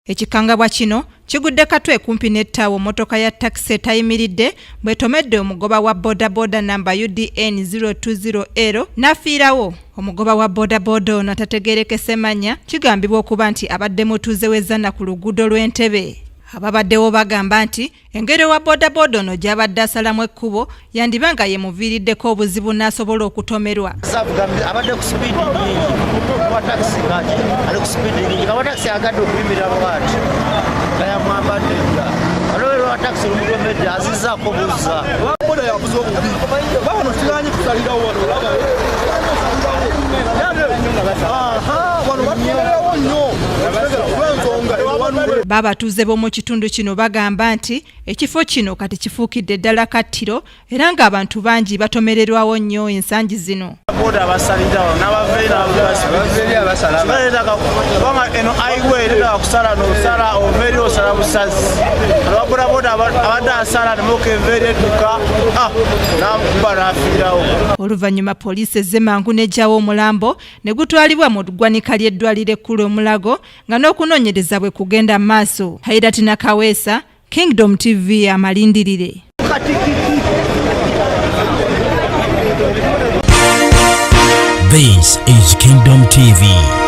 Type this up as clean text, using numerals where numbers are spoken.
Ekikangabwa kino kigudde katwe kumpi n'ettaawo motoka ya taxi etayimiridde bwetomedde omugoba wa bodaboda namba UDN 020L n'afiirawo. Omugoba wa bodaboda ono atategeerekese mannya kigambibwa okuba nti abadde mutuuze w'ezzanna ku luguudo lw'Entebbe. Ababaddewo bagamba nti engeri wa bodaboda ono gy'abadde asalamu ekkubo yandiba nga ye muviiriddeko obuzibu n'asobola okutomerwa. Abadde ku sipiidi nnyingi wa taxi kati ali ku sipiidi nnyingi wa taxi agadde okuyimirira lwaki kayamwambadde nga alowera wa taxi lumutomedde azizzaako buzza boda yabuza obubi bano kiranyi kusalirawo wano Babatuuze b'omu kitundu kino bagamba nti ekifo kino kati kifuukidde ddala kattiro era ng'abantu bangi batomererwawo nnyo ensangi zino. Boda basalirawo n'abaveera kubanga eno highway erera kusala n'osala oveeri osala busazi ababodaboda abadde asala nemuka enveeri edduka namukuba n'afiirawo. Oluvannyuma poliisi ezze mangu n'eggyawo omulambo ne gutwalibwa mu ggwanika ly'eddwaliro ekkulu Mulago nga n'okunoonyereza bwe kugenda mu maaso. Hairatina Kaweesa, Kingdom TV amalindirire. This is Kingdom TV.